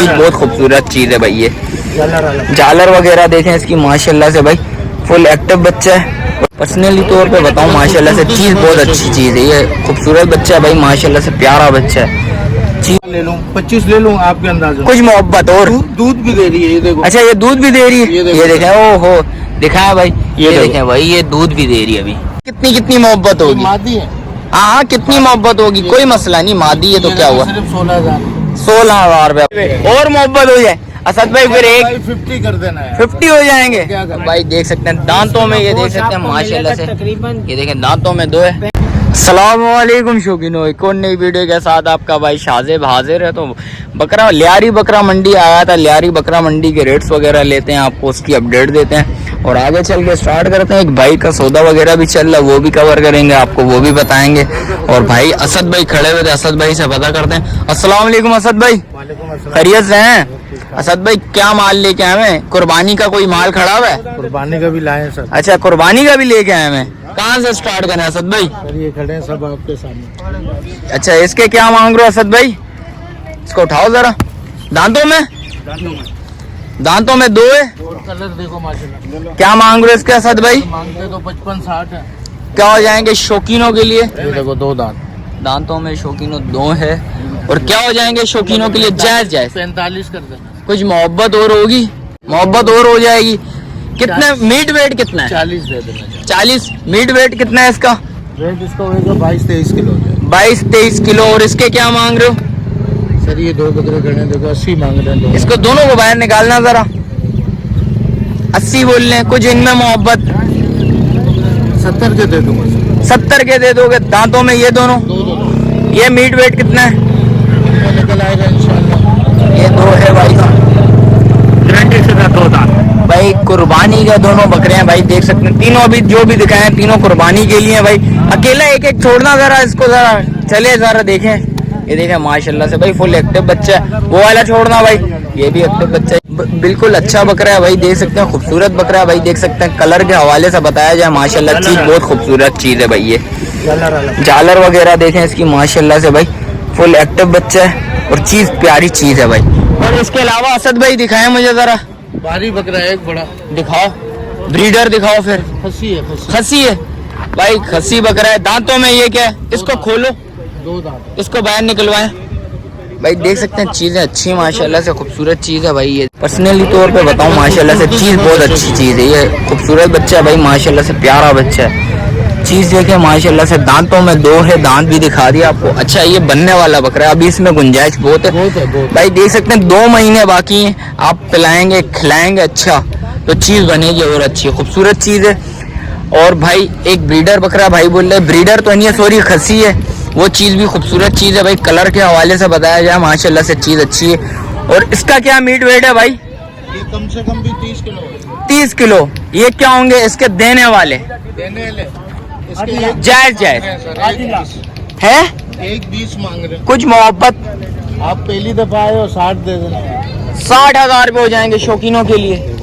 चीज बहुत खूबसूरत चीज है भाई। ये झालर वगैरह देखें इसकी माशाल्लाह से भाई, फुल एक्टिव बच्चा है। पर्सनली तौर पे बताऊं माशाल्लाह से चीज बहुत अच्छी चीज है। ये खूबसूरत बच्चा है भाई, माशाल्लाह से प्यारा बच्चा है। ले लूं 25 ले लूं आपके अंदाज में। कुछ मोहब्बत और दूध भी दे रही है ये देखो। अच्छा ये दूध भी दे रही है, ये देखें। ओहो दिखाया भाई, ये देखें भाई, ये दूध भी दे रही है। अभी कितनी कितनी मोहब्बत होगी, मादी है। हाँ कितनी मोहब्बत होगी, कोई मसला नहीं, मादी है तो क्या हुआ। सिर्फ 16,000 16,000 रुपए और मोहब्बत हो जाए असद भाई, फिर एक 50 कर देना है। 50 हो जाएंगे भाई। देख सकते हैं दांतों में, ये देख सकते हैं माशाल्लाह से, ये देखें दांतों में दो है। अस्सलामुअलैकुम शौकीनो, एक और नई वीडियो के साथ आपका भाई शाज़ेब हाजिर है। तो बकरा लियारी बकरा मंडी आया था, लियारी बकरा मंडी के रेट्स वगैरह लेते हैं, आपको उसकी अपडेट देते हैं और आगे चल के स्टार्ट करते हैं। एक भाई का सौदा वगैरह भी चल रहा है, वो भी कवर करेंगे, आपको वो भी बताएंगे। और भाई असद भाई खड़े हुए थे, असद भाई से पता करते हैं। अस्सलाम वालेकुम असद भाई, खैरियत से हैं? असद भाई क्या माल लेके आए हैं? कुर्बानी का कोई माल खड़ा हुआ है? कुर्बानी का भी लाए सर। अच्छा कुर्बानी का भी लेके आए हैं, कहाँ से स्टार्ट करें असद भाई? ये खड़े हैं सब आपके सामने। अच्छा इसके क्या मांग रहे हो असद भाई? इसको उठाओ जरा। दांतों में दो है। कलर देखो माशाल्लाह। क्या मांग रहे हो इसके असद भाई? मांगते तो 55-60 है। क्या हो जाएंगे शौकीनों के लिए? ये देखो 2 दांत। दांतों में शौकीनों 2 है। और क्या हो जाएंगे शौकीनों के लिए? जायज 45 कर देना। कुछ मोहब्बत और होगी, मोहब्बत और हो जाएगी। कितना मीट वेट कितना है? 40 दे देना। 40 मीट वेट कितना है इसका? वेट इसका होगा 22-23 किलो। 22-23 किलो। और इसके क्या मांग रहे हो? सर ये 2 बकरे खड़े हैं, देखो 80 मांग रहे हैं। इसको दोनों को बाहर निकालना जरा। 80 बोल रहे हैं, कुछ इनमें मोहब्बत? 70 के दे दूंगा। 70 के दे दोगे? दांतों में ये दोनों? ये मीट वेट कितना है? निकल आएगा इंशाल्लाह। ये 2 है भाई, गारंटी से 2 दांत भाई कुर्बानी का दोनों बकरे हैं भाई। देख सकते हैं तीनों अभी जो भी दिखाए हैं तीनों कुर्बानी के लिए भाई। अकेला एक एक छोड़ना जरा इसको, जरा चले जरा देखें। ये देखें माशाल्लाह से भाई, फुल एक्टिव बच्चा है। वो वाला छोड़ना भाई, ये भी एक्टिव बच्चा है। बिल्कुल अच्छा बकरा है भाई, देख सकते हैं खूबसूरत बकरा है भाई। देख सकते हैं कलर के हवाले से बताया जाए माशाल्लाह चीज बहुत खूबसूरत चीज है भाई। ये झालर वगैरह देखें इसकी माशाल्लाह से भाई, फुल एक्टिव बच्चा है और चीज प्यारी चीज है भाई। और इसके अलावा असद भाई दिखाएं मुझे जरा। भारी बकरा है एक बड़ा। दिखाओ, ब्रीडर दिखाओ फिर। खसी है। खसी है भाई, खसी बकरा है। दांतों में ये क्या है? इसको खोलो, 2 दांत। इसको बाहर निकलवाएं भाई। देख सकते हैं चीजें अच्छी माशाल्लाह से, खूबसूरत चीज है भाई। ये पर्सनली तौर पे बताऊं माशाल्लाह से चीज बहुत अच्छी चीज है। ये खूबसूरत बच्चा है भाई, माशाल्लाह से प्यारा बच्चा है। चीज देखे माशाल्लाह से, दांतों में 2 है, दांत भी दिखा दिया आपको। अच्छा ये बनने वाला बकरा है, अभी इसमें गुंजाइश बहुत है भाई। देख सकते हैं 2 महीने बाकी हैं, आप पिलाएंगे खिलाएंगे अच्छा तो चीज बनेगी और अच्छी खूबसूरत चीज है। और भाई एक ब्रीडर बकरा भाई बोल रहे, ब्रीडर तो नहीं है सॉरी, खसी है। वो चीज भी खूबसूरत चीज है भाई, कलर के हवाले से बताया जाए माशाल्लाह से चीज अच्छी है। और इसका क्या मीट वेट है भाई? ये कम से कम भी 30 किलो है। 30 किलो। ये क्या होंगे इसके देने वाले? जायज है। 1-20 मांग रहे हैं। कुछ मोहब्बत? आप पहली दफा आए हो 60 दे देना। 60,000 रुपए हो जाएंगे शौकीनों के लिए।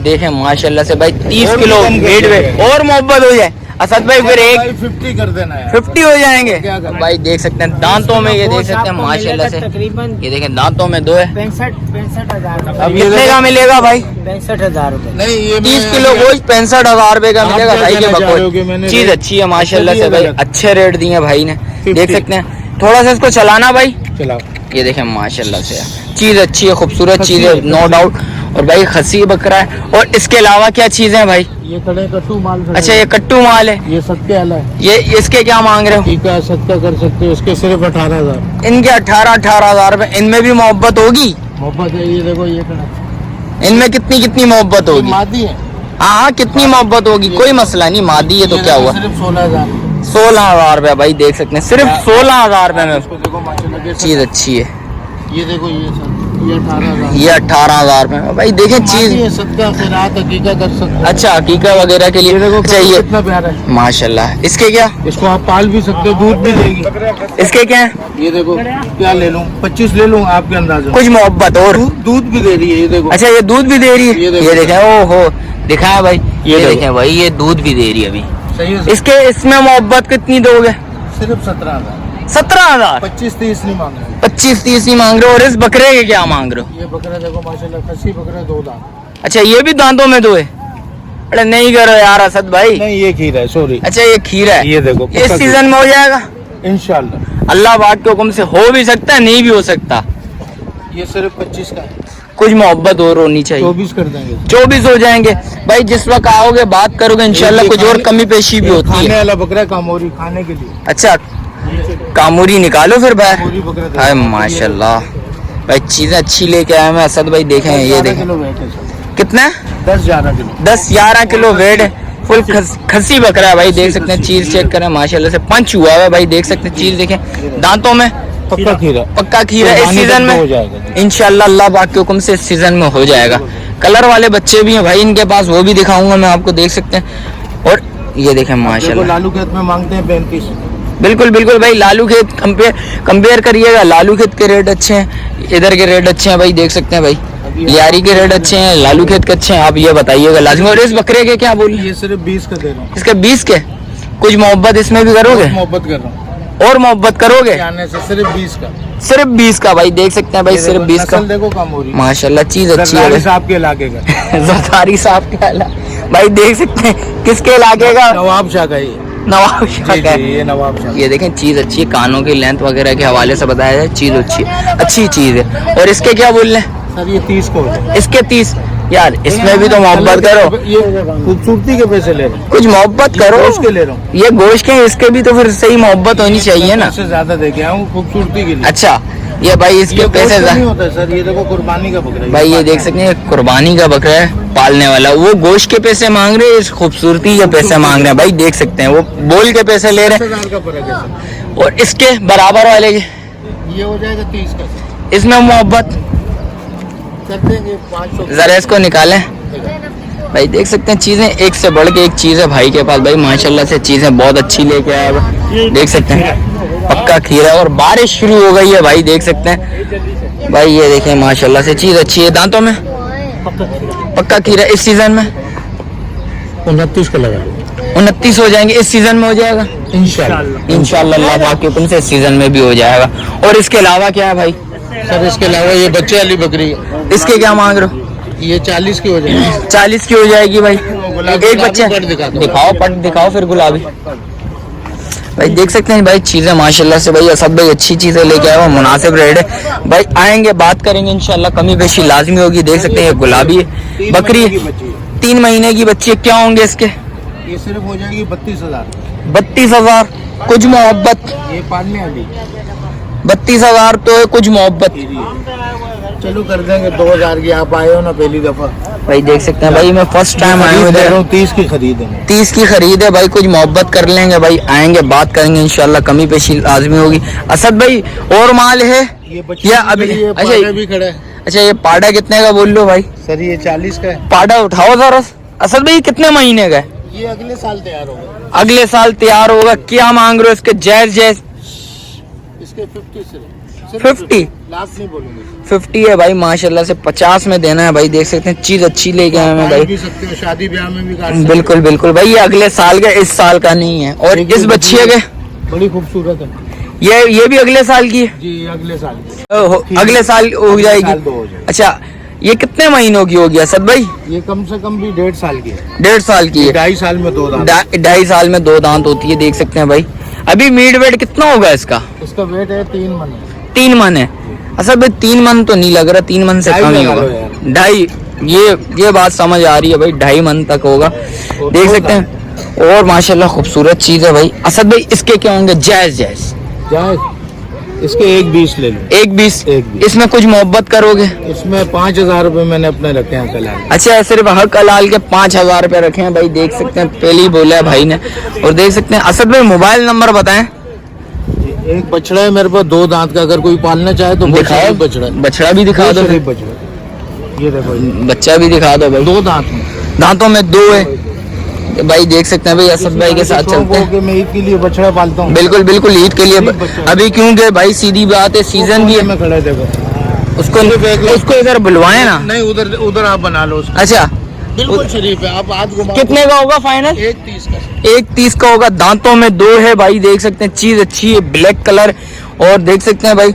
देखें माशाल्लाह से भाई 30 किलो वेट वेट और मोहब्बत हो जाए असद भाई, फिर एक 50 कर देना है। 50 हो जाएंगे भाई। देख सकते हैं दांतों में, ये देख सकते हैं माशाल्लाह से, ये देखें दांतों में 2 है। 65,000। अब कितने का मिलेगा भाई? 65,000 रुपए। नहीं ये 30 किलो गोश्त 65,000 रुपए का मिलेगा भाई के बकरे। चीज अच्छी है माशाल्लाह से भाई, अच्छे रेट दिए भाई ने। देख सकते हैं, थोड़ा सा इसको चलाना भाई। चलाओ। ये देखें माशाल्लाह से चीज अच्छी है, खूबसूरत चीज है नो डाउट। और भाई खसी बकरा है। और इसके अलावा क्या चीजें हैं भाई? ये खड़े कट्टू माल खड़े। अच्छा ये कट्टू माल है। ये सत्य वाला है। ये इसके क्या मांग रहे हो? ठीक है सत्य कर सकते हो, इसके सिर्फ 18,000। इनके 18,000 रुपए। इनमें भी मोहब्बत होगी? मोहब्बत है। ये देखो ये खड़ा। इनमें कितनी कितनी मोहब्बत होगी? मादी है। हाँ कितनी मोहब्बत होगी, कोई मसला नहीं, मादी है तो क्या हुआ। सिर्फ 16,000। 16,000 रुपए भाई। देख सकते हैं सिर्फ 16,000 रुपए में देखो माशाल्लाह चीज अच्छी है। ये देखो ये सर, ये 18,000। ये 18,000 रुपए में भाई। देखें चीज सदका खैरात हकीका कर सकते हो। अच्छा हकीका वगैरह के लिए चाहिए। कितना प्यारा है माशाल्लाह। इसके क्या? इसको आप पाल भी सकते हो, दूध भी देगी। इसके क्या है? ये देखो क्या ले लूं, 25 ले लूं आपके अंदाज में। कुछ मोहब्बत और? दूध भी दे रही है। ये देखो। अच्छा ये दूध भी दे रही है। ये देखें, ओहो दिखाया भाई, ये देखें भाई, ये दूध भी दे रही है अभी। सही है। इसके इसमें मोहब्बत कितनी दोगे? सिर्फ 17,000। 17,000। 25-30 नहीं मांग रहे। 25-30 ही मांग रहे हो। और इस बकरे के क्या मांग रहे हो? ये बकरा देखो माशाल्लाह, खस्सी बकरा 2 दांत। अच्छा ये भी दांतों में 2 है? अरे नहीं करो यार असद भाई। नहीं ये खीरा है, सॉरी। अच्छा ये खीरा है। ये देखो इस सीजन में हो जाएगा इंशाल्लाह। अल्लाह पाक के हुक्म से। हो भी सकता है, नहीं भी हो सकता। ये सिर्फ 25 का है। कुछ मोहब्बत और होनी चाहिए। 24 कर देंगे। 24 हो जाएंगे भाई। जिस वक्त आओगे बात करोगे इंशाल्लाह, कुछ और कमी पेशी भी होती खाने है। वाला बकरा कामोरी खाने के लिए। अच्छा कामूरी निकालो फिर बाहर। कामोरी बकरा देखो। हाय माशाल्लाह भाई, चीजें अच्छी लेके आए मैं असद भाई। देखें ये 11 देखें किलो वेट है सर। कितना? 10-11 किलो। 10-11 किलो वेट है। फुल खस्सी बकरा है भाई। देख सकते हैं चीज चेक करें माशाल्लाह से। पंच हुआ है भाई, देख सकते हैं चीज देखें। दांतों में पक्का खीरा। पक्का खीरा। इस सीजन हो में जाएगा इंशाल्लाह अल्लाह पाक के हुक्म से इस सीजन में हो जाएगा। कलर वाले बच्चे भी हैं भाई इनके पास, वो भी दिखाऊंगा मैं आपको, देख सकते हैं। और ये देखें माशाल्लाह, लालू खेत में मांगते हैं 35। बिल्कुल बिल्कुल भाई। लालू खेत कंपेयर करिएगा, लालू खेत के रेट अच्छे हैं, इधर के रेट अच्छे हैं भाई, देख सकते हैं भाई। लियारी के रेट अच्छे हैं, लालू खेत के अच्छे हैं, आप ये बताइएगा लाजमी। और इस बकरे के क्या बोल? ये सिर्फ 20 का दे रहा हूँ। इसके 20 के। कुछ मोहब्बत इसमें भी करोगे? मोहब्बत कर रहा हूँ और मोहब्बत करोगे? आने से सिर्फ 20 का। सिर्फ 20 का भाई, देख सकते हैं भाई, सिर्फ 20 का। नस्ल देखो कामोरी माशाल्लाह चीज अच्छी है साहब के इलाके का। जरदारी साहब के भाई, देख सकते हैं किसके इलाके का? नवाब शाह का ये। नवाब शाह का। ये नवाब शाह। ये देखें चीज अच्छी है, कानों की लेंथ वगैरह के हवाले से बताया जाए, चीज अच्छी चीज है। और इसके क्या बोल रहे हैं? सर ये 30 को हो जाए। इसके 30 यार, इसमें भी तो मोहब्बत करो। ये खूबसूरती के पैसे ले रहा हूँ। कुछ मोहब्बत करो। गोश्त के ले रहा हूँ। ये गोश्त के हैं, इसके भी तो फिर सही मोहब्बत होनी चाहिए ना। इससे ज्यादा दे के आया हूँ खूबसूरती के लिए। अच्छा ये भाई इसके पैसे नहीं होता सर, ये देखो कुर्बानी का बकरा है। भाई ये देख सकते हैं कुर्बानी का बकरा है, पालने वाला। वो गोश्त के पैसे मांग रहे हैं, इस खूबसूरती के पैसे मांग रहे हैं भाई, देख सकते हैं। वो बोल के पैसे ले रहे हैं। 10,000 का फर्क है सर। और इसके बराबर वाले के ये हो जाएगा 30 का। इसमें मोहब्बत कर देंगे 500। जरा इसको निकालें भाई, देख सकते हैं चीजें एक से बढ़ के एक चीज है भाई के पास भाई, माशाल्लाह से चीजें बहुत अच्छी लेके आया है, देख सकते हैं। पक्का खीरा। और बारिश शुरू हो गई है भाई, देख सकते हैं भाई। ये देखें माशाल्लाह से चीज अच्छी है। दांतों में पक्का खीरा। इस सीजन में 29 का लगा। 29 हो जाएंगे, इस सीजन में हो जाएगा इंशाल्लाह अल्लाह पाक के हुक्म से इस सीजन में भी हो जाएगा। और इसके अलावा क्या है भाई? सर इसके अलावा ये बच्चे वाली बकरी है। इसके क्या मांग रहे हो? ये 40 की हो जाएगी। 40 की हो जाएगी भाई। एक बच्चे पट दिखाता हूँ। दिखाओ, पट दिखाओ फिर गुलाबी भाई, देख सकते हैं भाई चीजें माशाल्लाह से भाई। असद भाई अच्छी चीजें लेके आए, वो मुनासिब रेट है भाई। आएंगे बात करेंगे इंशाल्लाह, कमी पेशी लाजमी होगी। देख सकते हैं ये गुलाबी बकरी 3 महीने की बच्ची है। क्या होंगे इसके? ये सिर्फ हो जाएगी 32,000। 32,000। कुछ मोहब्बत? ये पालने वाली 32,000 तो है, कुछ मोहब्बत चलो कर देंगे 2,000 की। आप आए हो ना पहली दफा भाई, देख सकते हैं भाई। मैं फर्स्ट टाइम आया हूँ इधर। 30 की खरीद है। 30 की खरीद है भाई, कुछ मोहब्बत कर लेंगे भाई। आएंगे बात करेंगे इंशाल्लाह, कमी पेशी लाजमी होगी। असद भाई और माल है या अभी? अच्छा भी खड़ा है। अच्छा ये पाड़ा कितने का बोल लो भाई? सर ये 40 का है। पाड़ा उठाओ जरा। असद भाई कितने महीने का है? ये अगले साल तैयार होगा। अगले साल तैयार होगा। क्या मांग रहे हो इसके? जायज इसके 50 से 50 लाख नहीं बोलूंगे। 50 है भाई माशाल्लाह से। 50 में देना है भाई, देख सकते हैं चीज अच्छी लेके आए हैं भाई। भी सकते हो, शादी ब्याह में भी काट सकते हो। बिल्कुल बिल्कुल भाई। ये अगले साल का, इस साल का नहीं है। और इस बच्ची के बड़ी खूबसूरत है। ये भी अगले साल की है? जी अगले साल अगले साल हो जाएगी। अच्छा ये कितने महीनों की होगी असद भाई? ये कम से कम भी 1.5 साल की है। 1.5 साल की है। 2.5 साल में 2 दांत। 2.5 साल में 2 दांत होती है, देख सकते हैं भाई। अभी मीट वेट कितना होगा इसका? इसका वेट है 3 मन। 3 मन है। असद भाई 3 मन तो नहीं लग रहा, 3 मन से कम ही होगा। 2.5 ये बात समझ आ रही है भाई, 2.5 मन तक होगा, देख सकते हैं। और माशाल्लाह खूबसूरत चीज है भाई। असद भाई इसके क्या होंगे? जायज इसके 1.20 ले लो। 1.20। इसमें कुछ मोहब्बत करोगे? इसमें 5,000 रुपए मैंने अपने रखे हैं कल। अच्छा सिर्फ हक हलाल के 5,000 रुपए रखे हैं भाई, देख सकते हैं। पहले ही बोला है भाई ने। और देख सकते हैं असद भाई मोबाइल नंबर बताएं। एक बछड़ा है मेरे पास 2 दांत का, अगर कोई पालना चाहे तो दिखाओ। बछड़ा भी दिखा दो। ये देखो बच्चा भी दिखा दो भाई। 2 दांत में, दांतों में 2 है भाई, देख सकते हैं भाई। असद भाई के साथ चलते हैं। मैं ईद के लिए बछड़ा पालता हूँ। बिल्कुल बिल्कुल ईद के लिए। अभी क्योंकि भाई सीधी बात है, सीजन भी है। मैं खड़ा है देखो। उसको इधर बुलवाए ना। नहीं उधर आप बना लो उसको। अच्छा बिल्कुल शरीफ है। आप आज कितने का होगा फाइनल? 1.30 का। 1.30 का होगा, दांतों में 2 है भाई, देख सकते हैं चीज अच्छी है, ब्लैक कलर। और देख सकते हैं भाई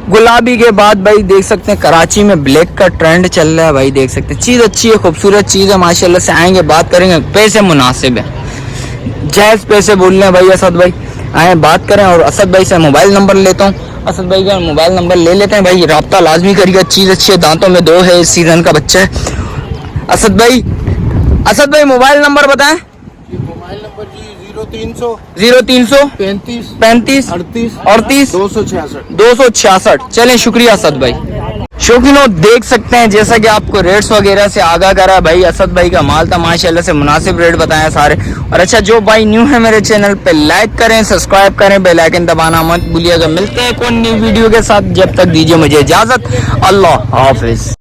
गुलाबी के बाद भाई देख सकते हैं कराची में ब्लैक का ट्रेंड चल रहा है भाई, देख सकते हैं चीज अच्छी है, खूबसूरत चीज है माशाल्लाह से। आएंगे बात करेंगे, पैसे मुनासिब है, जायज पैसे बोल रहे हैं भाई असद भाई, आए बात करें। और असद भाई से मोबाइल नंबर लेता हूँ, असद भाई का मोबाइल नंबर ले लेते हैं भाई, रब्ता लाजमी करिएगा, चीज अच्छी है, दांतों में 2 है, इस सीजन का बच्चा है। असद भाई मोबाइल नंबर बताएं। मोबाइल नंबर जी 0300 0300 35 35 38 38 266। 266। चलें, शुक्रिया असद भाई। शौकीनों देख सकते हैं जैसा कि आपको रेट्स वगैरह से आगाह करा भाई, असद भाई का माल था माशाल्लाह से, मुनासिब रेट बताया सारे। और अच्छा, जो भाई न्यू है मेरे चैनल पे लाइक करें, सब्सक्राइब करें, बेल आइकन दबाना मत भूलिएगा। मिलते हैं कोई नई वीडियो के साथ, जब तक दीजिए मुझे इजाजत, अल्लाह हाफिज।